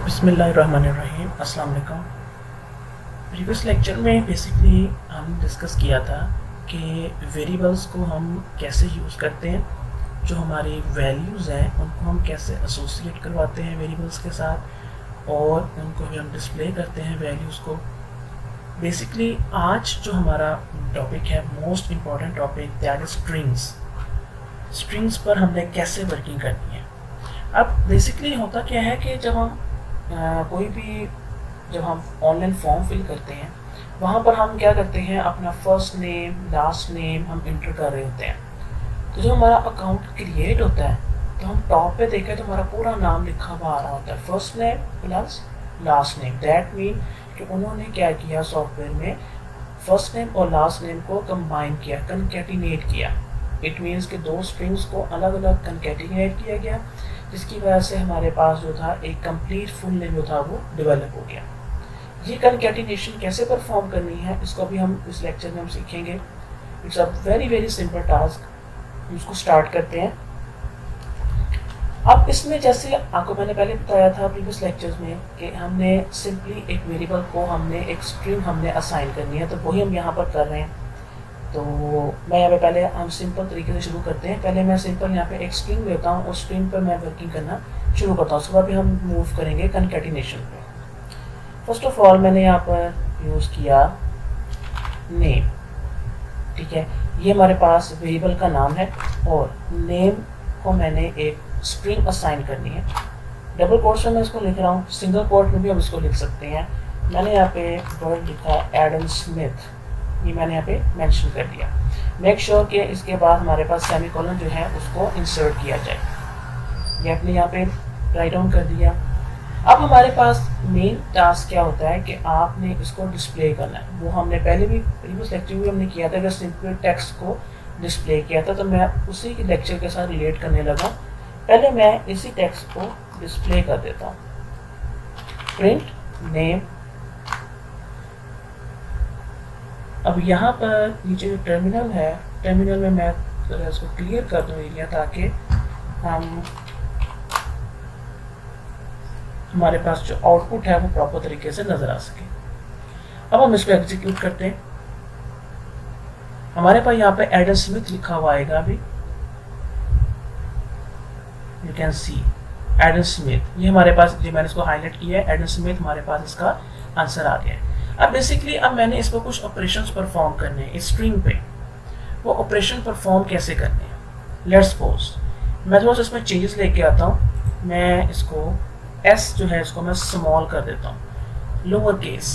बिस्मिल्लाहिर्रहमानिर्रहीम। अस्सलाम वालेकुम। प्रीवियस लेक्चर में बेसिकली हमने डिस्कस किया था कि वेरिएबल्स को हम कैसे यूज़ करते हैं, जो हमारी वैल्यूज़ हैं उनको हम कैसे एसोसिएट करवाते हैं वेरिएबल्स के साथ और उनको भी हम डिस्प्ले करते हैं वैल्यूज़ को। बेसिकली आज जो हमारा टॉपिक है, most important topic, that is strings. Strings पर हमने कैसे वर्किंग करनी है। अब बेसिकली होता क्या है कि जब हम जब हम ऑनलाइन फॉर्म फिल करते हैं, वहाँ पर हम क्या करते हैं, अपना फर्स्ट नेम लास्ट नेम हम इंटर कर रहे होते हैं। तो जब हमारा अकाउंट क्रिएट होता है तो हम टॉप पे देखें तो हमारा पूरा नाम लिखा हुआ आ रहा होता है, first name plus last name. That mean कि उन्होंने क्या किया, सॉफ्टवेयर में फर्स्ट नेम और लास्ट नेम को कंबाइन किया, कनकैटिनेट किया। इट मीन्स कि दो स्ट्रिंग्स को अलग अलग कनकैटिनेट किया गया, जिसकी वजह से हमारे पास जो था एक कंप्लीट फुल नेम जो था वो डेवलप हो गया। ये कनकैटिनेशन कैसे परफॉर्म करनी है, इसको भी हम इस लेक्चर में हम सीखेंगे। It's a very very simple task. हम इसको स्टार्ट करते हैं। अब इसमें जैसे आपको मैंने पहले बताया था प्रीवियस लेक्चर्स में कि हमने सिंपली एक वेरिएबल को हमने एक स्ट्रिंग हमने असाइन करनी है, तो वही हम यहाँ पर कर रहे हैं। तो मैं यहाँ पे पहले हम सिंपल तरीके से शुरू करते हैं। पहले मैं सिंपल यहाँ पे एक स्ट्रिंग लेता हूँ, उस स्ट्रिंग पर मैं वर्किंग करना शुरू करता हूँ। उसके बाद भी हम मूव करेंगे कनकैटिनेशन पे। फर्स्ट ऑफ ऑल मैंने यहाँ पर यूज़ किया नेम। ठीक है, ये हमारे पास वेरिएबल का नाम है और नेम को मैंने एक स्ट्रिंग असाइन करनी है। डबल कोट्स में मैं इसको लिख रहा हूँ, सिंगल कोट में भी हम इसको लिख सकते हैं। मैंने यहाँ पे वर्ड लिखा एडम स्मिथ, ये मैंने यहाँ पे मेंशन कर दिया। मेक श्योर कि इसके बाद हमारे पास सेमीकोलन जो है उसको इंसर्ट किया जाए। ये अपने यहाँ पे राइट डाउन कर दिया। अब हमारे पास मेन टास्क क्या होता है कि आपने इसको डिस्प्ले करना है। वो हमने पहले भी प्रीवियस लेक्चर में हमने किया था, अगर सिंपल टेक्स्ट को डिस्प्ले किया था, तो मैं उसी के लेक्चर के साथ रिलेट करने लगा। पहले मैं इसी टेक्स्ट को डिस्प्ले कर देता हूँ। Print name. अब यहाँ पर नीचे जो टर्मिनल है, टर्मिनल में मैं जरा इसको क्लियर कर दूँ एरिया, ताकि हमारे पास जो आउटपुट है वो प्रॉपर तरीके से नजर आ सके। अब हम इसको एग्जीक्यूट करते हैं। हमारे पास यहाँ पे एडम स्मिथ लिखा हुआ आएगा। अभी you can see Adam Smith, ये हमारे पास, जो मैंने इसको हाईलाइट किया है, एडम स्मिथ, हमारे पास इसका आंसर आ गया है। अब बेसिकली अब मैंने इस पर कुछ ऑपरेशंस परफॉर्म करने हैं इस स्ट्रिंग पे। वो ऑपरेशन परफॉर्म कैसे करने हैं, लेट्स सपोज मैं थोड़ा सा इसमें चेंजेस लेके आता हूँ। मैं इसको एस जो है इसको मैं स्मॉल कर देता हूँ, लोअर केस।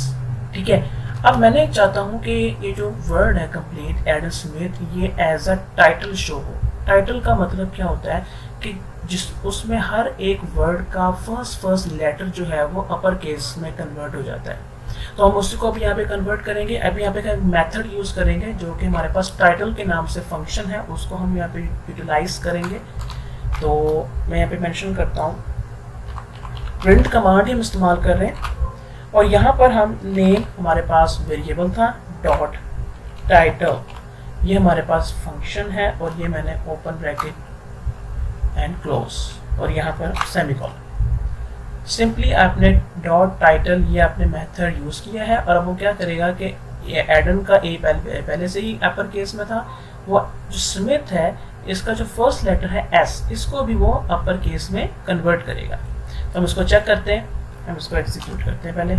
ठीक है, अब मैंने चाहता हूँ कि ये जो वर्ड है कंप्लीट एडम स्मिथ, ये एज अ टाइटल शो हो। टाइटल का मतलब क्या होता है कि जिस उसमें हर एक वर्ड का फर्स्ट लेटर जो है वो अपर केस में कन्वर्ट हो जाता है। तो हम उसी को अभी यहाँ पे कन्वर्ट करेंगे। अभी यहाँ पे एक मेथड यूज करेंगे जो कि हमारे पास टाइटल के नाम से फंक्शन है, उसको हम यहाँ पे यूटिलाइज करेंगे। तो मैं यहाँ पे मेंशन करता हूँ, प्रिंट कमांड ही हम इस्तेमाल कर रहे हैं। और यहाँ पर हम नेम हमारे पास वेरिएबल था, डॉट टाइटल ये हमारे पास फंक्शन है, और ये मैंने ओपन ब्रैकेट एंड क्लोज और यहाँ पर सेमीकोलन। सिंपली आपने डॉट टाइटल ये आपने मेथड यूज किया है। और अब वो क्या करेगा कि ये एडम का ए पहले से ही अपर केस में था, वो जो स्मिथ है इसका जो फर्स्ट लेटर है एस, इसको भी वो अपर केस में कन्वर्ट करेगा। तो हम इसको चेक करते हैं, हम इसको एग्जीक्यूट करते हैं। पहले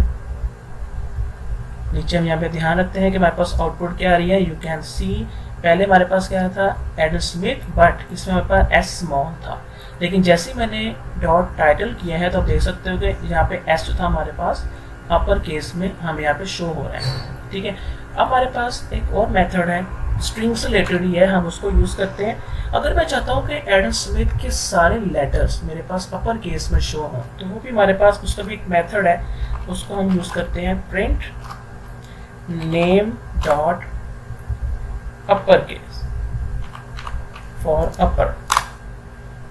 नीचे हम यहाँ पे ध्यान रखते हैं कि हमारे पास आउटपुट क्या आ रही है। यू कैन सी पहले हमारे पास क्या था, एडम स्मिथ, बट इसमें हमारे पास एस स्मॉल था। लेकिन जैसे ही मैंने डॉट टाइटल किया है तो आप देख सकते हो कि यहाँ पे एस जो था हमारे पास अपर केस में हमें यहाँ पे शो हो रहा है। ठीक है, अब हमारे पास एक और मेथड है, स्ट्रिंग से रिलेटेड ही है, हम उसको यूज करते हैं। अगर मैं चाहता हूँ कि एडम स्मिथ के सारे लेटर्स मेरे पास अपर केस में शो हों, तो वो भी हमारे पास उसका भी एक मेथड है, उसको हम यूज करते हैं। Print name dot upper case for upper,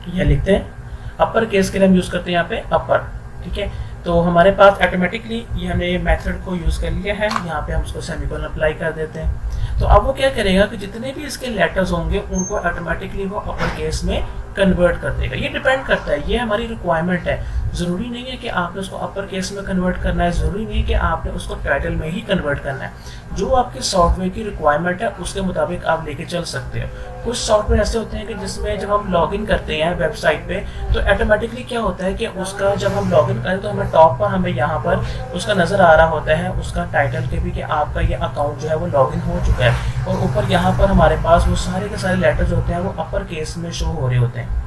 यह लिखते हैं। अपर केस के लिए हम यूज करते हैं यहाँ पे अपर। ठीक है, तो हमारे पास ऑटोमेटिकली ये हमने मेथड को यूज कर लिया है। यहाँ पे हम उसको सेमीकोलन अप्लाई कर देते हैं। तो अब वो क्या करेगा कि जितने भी इसके लेटर्स होंगे उनको ऑटोमेटिकली वो अपर केस में कन्वर्ट कर देगा। ये डिपेंड करता है, ये हमारी रिक्वायरमेंट है। ज़रूरी नहीं है कि आपने उसको अपर केस में कन्वर्ट करना है, ज़रूरी नहीं है कि आपने उसको टाइटल में ही कन्वर्ट करना है। जो आपके सॉफ्टवेयर की रिक्वायरमेंट है उसके मुताबिक आप लेके चल सकते हो। कुछ सॉफ्टवेयर ऐसे होते हैं कि जिसमें जब हम लॉगिन करते हैं वेबसाइट पे तो ऑटोमेटिकली क्या होता है कि उसका जब हम लॉगिन करें तो हमें टॉप पर हमें यहाँ पर उसका नज़र आ रहा होता है उसका टाइटल के भी कि आपका ये अकाउंट जो है वो लॉगिन हो चुका है, और ऊपर यहाँ पर हमारे पास वो सारे के सारे लेटर्स होते हैं वो अपर केस में शो हो रहे होते हैं।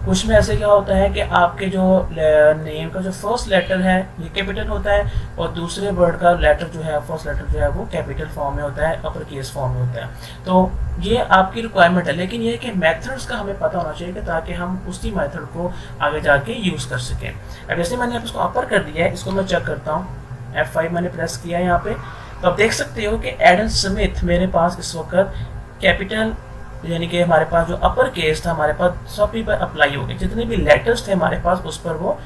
कुछ में ऐसे क्या होता है कि आपके जो नेम का जो फर्स्ट लेटर है ये कैपिटल होता है और दूसरे वर्ड का लेटर जो है फर्स्ट लेटर जो है वो कैपिटल फॉर्म में होता है, अपर केस फॉर्म में होता है। तो ये आपकी रिक्वायरमेंट है, लेकिन ये है कि मेथड्स का हमें पता होना चाहिए कि ताकि हम उसी मेथड को आगे जाके यूज़ कर सकें। अब जैसे मैंने इसको अपर कर दिया है, इसको मैं चेक करता हूँ, F5 मैंने प्रेस किया है यहाँ पे, तो आप देख सकते हो कि एडन स्मिथ मेरे पास इस वक्त कैपिटल यानी कि हमारे पास जो अपर केस था हमारे पास सभी पर अप्लाई हो गए, जितने भी लेटर्स थे हमारे पास उस पर वो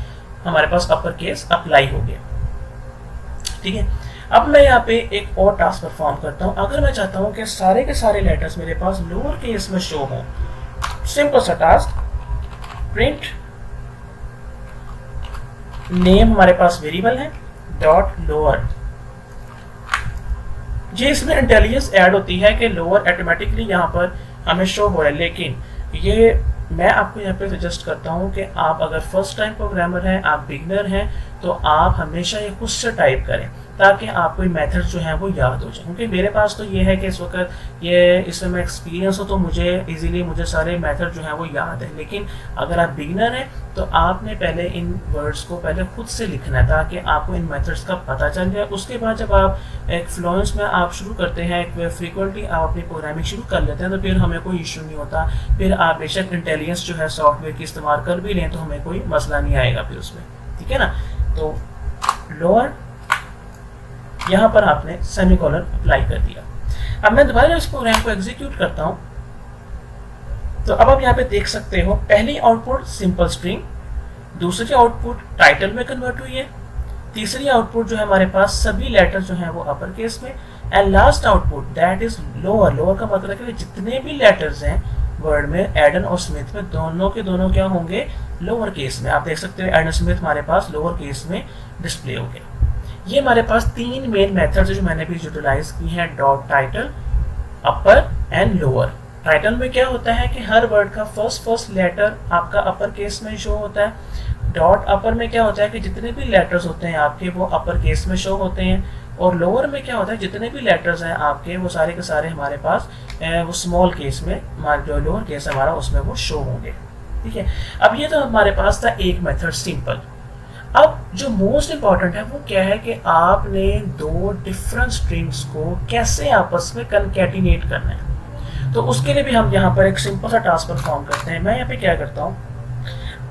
हमारे पास अपर केस अप्लाई हो गया। ठीक है, अब मैं यहाँ पे एक और टास्क परफॉर्म करता हूँ। अगर मैं चाहता हूँ कि सारे के सारे लेटर्स मेरे पास लोअर केस में शो हों, सिंपल सा टास्क, प्रिंट नेम हमारे पास वेरिएबल है डॉट लोअर। ये इसमें इंटेलिजेंस ऐड होती है कि लोअर ऑटोमेटिकली यहाँ पर हमें शो हो रहा है, लेकिन ये मैं आपको यहाँ पे सजेस्ट करता हूँ कि आप अगर फर्स्ट टाइम प्रोग्रामर हैं, आप बिगनर हैं, तो आप हमेशा ये खुद से टाइप करें ताकि आपको ये मेथड जो है वो याद हो जाए। क्योंकि मेरे पास तो ये है कि इस वक्त ये इसमें मैं एक्सपीरियंस हो तो मुझे इजीली मुझे सारे मेथड जो है वो याद है, लेकिन अगर आप बिगनर हैं तो आपने पहले इन वर्ड्स को पहले खुद से लिखना है ताकि आपको इन मेथड्स का पता चल जाए। उसके बाद जब आप एक फ्लुएंस में आप शुरू करते हैं, एक फ्रीक्वेंटली आप अपनी प्रोग्रामिंग शुरू कर लेते हैं, तो फिर हमें कोई इशू नहीं होता। फिर आप बेशक इंटेलिजेंस जो है सॉफ्टवेयर की इस्तेमाल कर भी लें तो हमें कोई मसला नहीं आएगा फिर उसमें। ठीक है ना, तो लोअर यहाँ पर आपने सेमीकोलन अप्लाई कर दिया। अब मैं दोबारा इस प्रोग्राम को एग्जीक्यूट करता हूँ, तो अब आप यहाँ पे देख सकते हो पहली आउटपुट सिंपल स्ट्रिंग, दूसरी आउटपुट टाइटल में कन्वर्ट हुई है, तीसरी आउटपुट जो है हमारे पास सभी लेटर जो है वो अपर केस में, and last output that is lower. Lower का मतलब है कि जितने भी लेटर्स हैं वर्ड में एडन और स्मिथ में दोनों के दोनों क्या होंगे लोअर केस में। आप देख सकते हो एडन स्मिथ हमारे पास लोअर केस में डिस्प्ले हो गया। ये हमारे पास तीन मेन मेथड्स जो मैंने भी यूटिलाइज की हैं, dot title, upper and lower. Title में क्या होता है कि हर वर्ड का फर्स्ट लेटर आपका अपर केस में शो होता है। डॉट अपर में क्या होता है कि जितने भी लेटर्स होते हैं आपके वो अपर केस में शो होते हैं, और लोअर में क्या होता है जितने भी लेटर्स हैं आपके वो सारे के सारे हमारे पास वो स्मॉल केस में, जो लोअर केस हमारा उसमें वो शो होंगे। ठीक है, अब ये तो हमारे पास था एक मेथड सिंपल। अब जो मोस्ट इंपॉर्टेंट है वो क्या है कि आपने दो डिफरेंट स्ट्रिंग्स को कैसे आपस में कनकैटिनेट करना है। तो उसके लिए भी हम यहाँ पर एक सिंपल सा टास्क परफॉर्म करते हैं। मैं यहाँ पे क्या करता हूँ,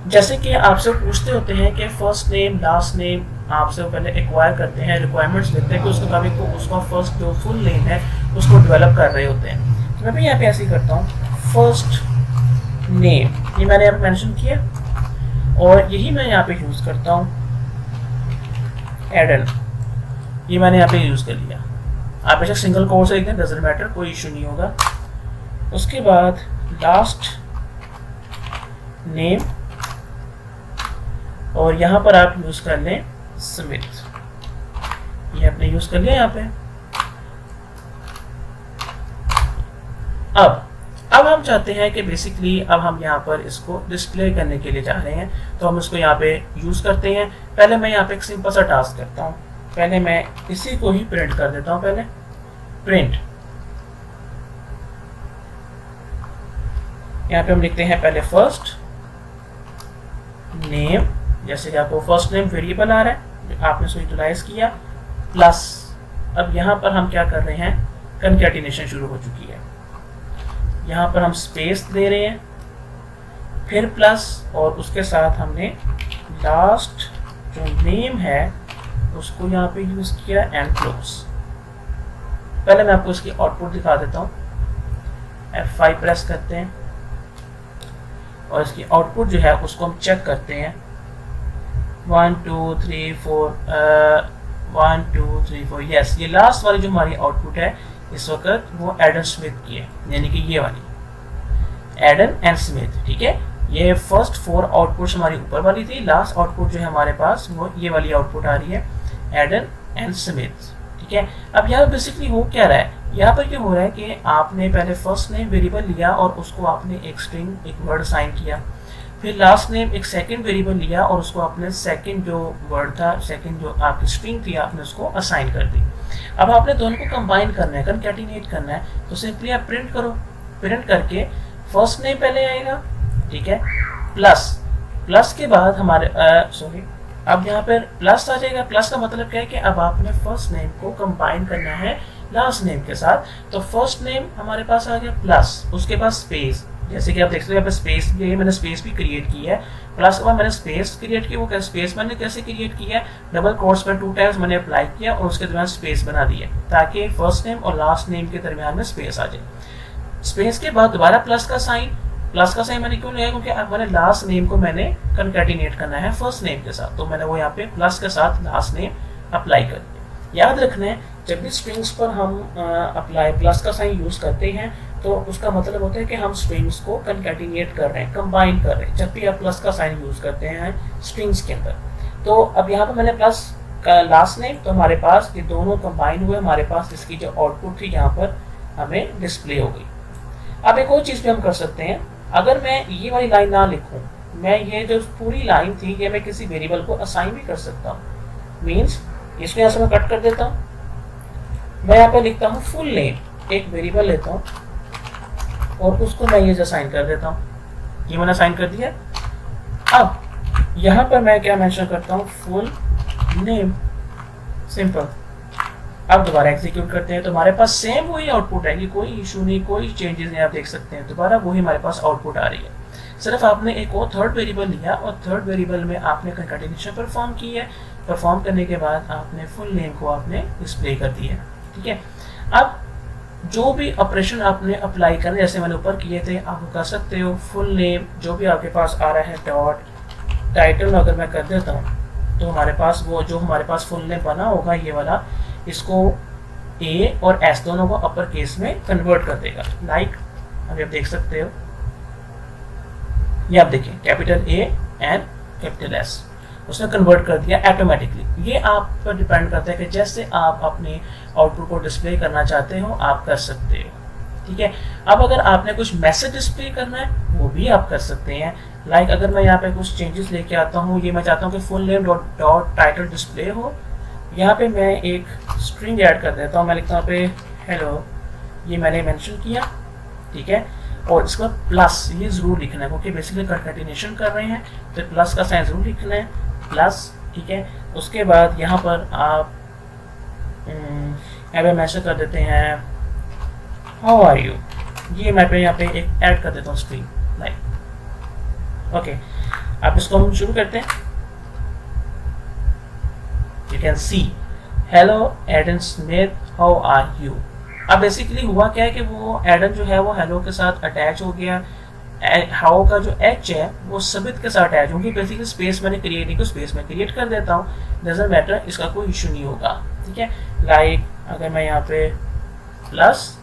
जैसे कि आपसे पूछते होते हैं कि फर्स्ट नेम लास्ट नेम आपसे पहले एक्वायर करते हैं, रिक्वायरमेंट्स देते हैं कि उसके मुताबिक को उसका फर्स्ट जो फुल नेम है उसको डेवलप कर रहे होते हैं। तो मैं भी यहाँ पे ऐसे ही करता हूँ, फर्स्ट नेम ये मैंने यहाँ पे मेंशन किया और यही मैं यहाँ पे यूज़ करता हूँ एडन, ये मैंने यहाँ पे यूज़ कर लिया। आप बेशक सिंगल कोड से लिख दें, डजंट मैटर, कोई इशू नहीं होगा। उसके बाद लास्ट नेम और यहाँ पर आप यूज़ कर लें स्मिथ, ये आपने यूज़ कर लिया यहाँ पे। अब हम चाहते हैं कि बेसिकली अब हम यहाँ पर इसको डिस्प्ले करने के लिए जा रहे हैं, तो हम इसको यहाँ पे यूज़ करते हैं। पहले मैं यहाँ पे एक सिंपल सा टास्क करता हूँ, पहले मैं इसी को ही प्रिंट कर देता हूँ। पहले प्रिंट, यहाँ पे हम लिखते हैं पहले फर्स्ट नेम, जैसे कि आपको फर्स्ट नेम वेरिएबल आ रहा है, आपने इसको यूटिलाइज किया, प्लस अब यहाँ पर हम क्या कर रहे हैं, कनकैटिनेशन शुरू हो चुकी है। यहाँ पर हम स्पेस दे रहे हैं, फिर प्लस, और उसके साथ हमने लास्ट जो नेम है उसको यहाँ पे यूज़ किया एंड क्लोज। पहले मैं आपको इसकी आउटपुट दिखा देता हूँ। F5 प्रेस करते हैं और इसकी आउटपुट जो है उसको हम चेक करते हैं। 1 2 3 4 1 2 3 4, यस, ये लास्ट वाली जो हमारी आउटपुट है इस वक्त वो एडन स्मिथ की है, यानी कि ये वाली एडन एंड स्मिथ। ठीक है, ये फर्स्ट 4 आउटपुट्स हमारी ऊपर वाली थी, लास्ट आउटपुट जो है हमारे पास वो ये वाली आउटपुट आ रही है, एडन एंड स्मिथ। ठीक है, अब यहाँ बेसिकली हो क्या रहा है, यहाँ पर क्या हो रहा है कि आपने पहले फर्स्ट नेम वेरिएबल लिया और उसको आपने एक स्ट्रिंग एक वर्ड असाइन किया, फिर लास्ट नेम एक सेकंड वेरिएबल लिया और उसको आपने सेकंड जो वर्ड था, सेकंड जो आपकी स्ट्रिंग थी, आपने उसको असाइन कर दी। अब आपने दोनों को कंबाइन करना है, कंकैटिनेट करना है, तो सिंपली आप प्रिंट करो, प्रिंट करके फर्स्ट नेम पहले आएगा, ठीक है, प्लस, प्लस के बाद हमारे सॉरी अब यहाँ पर प्लस आ जाएगा। प्लस का मतलब क्या है कि अब आपने फर्स्ट नेम को कंबाइन करना है लास्ट नेम के साथ, तो फर्स्ट नेम हमारे पास आ गया प्लस, उसके बाद स्पेस, जैसे कि आप देख सकते हो यहाँ पे स्पेस भी है, मैंने स्पेस भी क्रिएट की है, प्लस के बाद मैंने स्पेस क्रिएट की, वो क्या स्पेस मैंने कैसे क्रिएट किया है, डबल कोट्स पर 2 टाइम्स मैंने अप्लाई किया और उसके दरमियान स्पेस बना दिया ताकि फर्स्ट नेम और लास्ट नेम के दरमियान में स्पेस आ जाए। स्पेस के बाद दोबारा प्लस का साइन, प्लस का साइन मैंने क्यों लिया, क्योंकि अब मैंने लास्ट नेम को मैंने कंकैटिनेट करना है फर्स्ट नेम के साथ, तो मैंने वो यहाँ पे प्लस के साथ लास्ट नेम अप्लाई कर दिया। याद रखना है जब भी स्ट्रिंग्स पर हम अप्लाई प्लस का साइन यूज करते हैं तो उसका मतलब होता है कि हम स्ट्रिंग्स को कंकैटिनेट कर रहे हैं, कंबाइन कर रहे हैं, जब भी आप प्लस का साइन यूज करते हैं स्ट्रिंग्स के अंदर। तो अब यहाँ पर मैंने प्लस का लास्ट नेम, तो हमारे पास ये दोनों कंबाइन हुए, हमारे पास इसकी जो आउटपुट थी यहाँ पर हमें डिस्प्ले हो गई। अब एक और चीज़ भी हम कर सकते हैं, अगर मैं ये वाली लाइन ना लिखूं, मैं ये जो पूरी लाइन थी ये मैं किसी वेरिएबल को असाइन भी कर सकता हूँ। मीन्स इसको यहाँ से मैं कट कर देता हूँ, मैं यहाँ पे लिखता हूँ फुल नेम, एक वेरिएबल लेता हूँ और उसको मैं ये असाइन कर देता हूँ, ये मैंने असाइन कर दिया। अब यहाँ पर मैं क्या मेंशन करता हूँ, फुल नेम, सिंपल। अब दोबारा एग्जीक्यूट करते हैं तो हमारे पास सेम वही आउटपुट आएगी, कोई इशू नहीं, कोई चेंजेस नहीं, आप देख सकते हैं दोबारा वही हमारे पास आउटपुट आ रही है। सिर्फ आपने एक और थर्ड वेरिएबल लिया और थर्ड वेरिएबल में आपने कंकैटिनेशन परफॉर्म की है, परफॉर्म करने के बाद आपने फुल नेम को आपने डिस्प्ले कर दिया। ठीक है, अब जो भी ऑपरेशन आपने अप्लाई करना, जैसे मैंने ऊपर किए थे, आप कर सकते हो। फुल नेम जो भी आपके पास आ रहा है, डॉट टाइटल में अगर मैं कर देता हूँ तो हमारे पास वो जो हमारे पास फुल नेम बना होगा ये वाला, इसको ए और एस दोनों को अपर केस में कन्वर्ट कर देगा। लाइक अभी आप देख सकते हो, ये आप देखिए capital A and capital S, उसने कन्वर्ट कर दिया ऑटोमेटिकली। ये आप पर डिपेंड करता है कि जैसे आप अपने आउटपुट को डिस्प्ले करना चाहते हो आप कर सकते हो। ठीक है, अब अगर आपने कुछ मैसेज डिस्प्ले करना है वो भी आप कर सकते हैं। लाइक अगर मैं यहाँ पे कुछ चेंजेस लेके आता हूँ, ये मैं चाहता हूँ कि full name dot title display हो, यहाँ पे मैं एक स्ट्रिंग ऐड कर देता हूँ, मैं लिखता हूँ पे हेलो, ये मैंने मेंशन किया। ठीक है, और इसका प्लस ये जरूर लिखना है क्योंकि बेसिकली कंकैटिनेशन कर रहे हैं तो प्लस का साइन जरूर लिखना है, प्लस। ठीक है, उसके बाद यहाँ पर आप यहाँ पे मैसेज कर देते हैं हाउ आर यू, ये मैं पे यहाँ पे एक ऐड कर देता हूँ स्ट्रिंग लाइक। ओके, अब इसको हम शुरू करते हैं। You can see hello Aiden Smith, how are you। अब बेसिकली हुआ क्या है कि वो एडन जो है वो हेलो के साथ अटैच हो गया, हाउ का जो एच है वो स्मिथ के साथ अटैच होगी। बेसिकली स्पेस मैंने क्रिएट नहीं, तो स्पेस में क्रिएट कर देता हूँ, डजंट मैटर, इसका कोई इशू नहीं होगा। ठीक है, लाइक अगर मैं यहाँ पे प्लस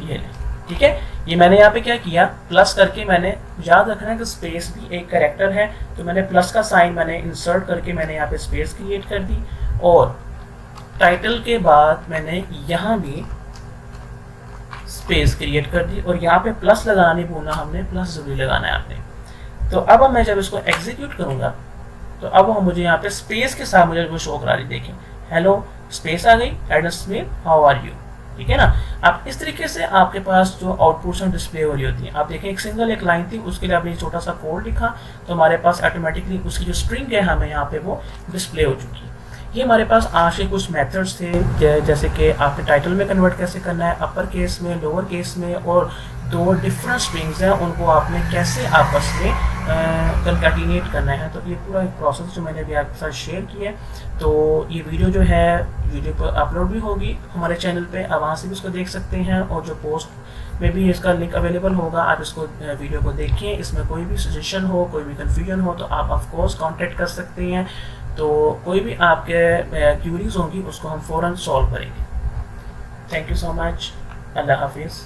ये, ठीक है, ये मैंने यहाँ पे क्या किया, प्लस करके मैंने, याद रखना है कि स्पेस भी एक कैरेक्टर है, तो मैंने प्लस का साइन मैंने इंसर्ट करके मैंने यहाँ पे स्पेस क्रिएट कर दी और टाइटल के बाद मैंने यहाँ भी स्पेस क्रिएट कर दी और यहाँ पे प्लस लगाना नहीं भूलना, हमने प्लस जरूरी लगाना है आपने। तो अब मैं जब इसको एग्जीक्यूट करूंगा तो अब मुझे यहाँ पे स्पेस के साथ मुझे वो शो करा रही, देखें हेलो स्पेस आ गई, Aiden Smith how are you. ठीक है ना, आप इस तरीके से आपके पास जो आउटपुट्स डिस्प्ले हो रही होती है। आप देखें एक सिंगल एक लाइन थी, उसके लिए आपने छोटा सा कोड लिखा तो हमारे पास ऑटोमेटिकली उसकी जो स्ट्रिंग है हमें यहाँ पे वो डिस्प्ले हो चुकी है। ये हमारे पास आज के कुछ मेथड्स थे, जैसे कि आपने टाइटल में कन्वर्ट कैसे करना है, अपर केस में, लोअर केस में, और दो डिफरेंट स्ट्रिंग्स हैं उनको आपने कैसे आपस में कंकैटिनेट करना है। तो ये पूरा एक प्रोसेस जो मैंने भी आपके साथ शेयर किया है। तो ये वीडियो जो है वीडियो पर अपलोड भी होगी हमारे चैनल पे, आप वहाँ से भी इसको देख सकते हैं और जो पोस्ट में भी इसका लिंक अवेलेबल होगा, आप इसको वीडियो को देखिए। इसमें कोई भी सजेशन हो, कोई भी कन्फ्यूजन हो तो आप ऑफकोर्स कॉन्टेक्ट कर सकते हैं। तो कोई भी आपके क्यूरीज होंगी उसको हम फ़ौरन सॉल्व करेंगे। थैंक यू सो मच, अल्लाह हाफिज़।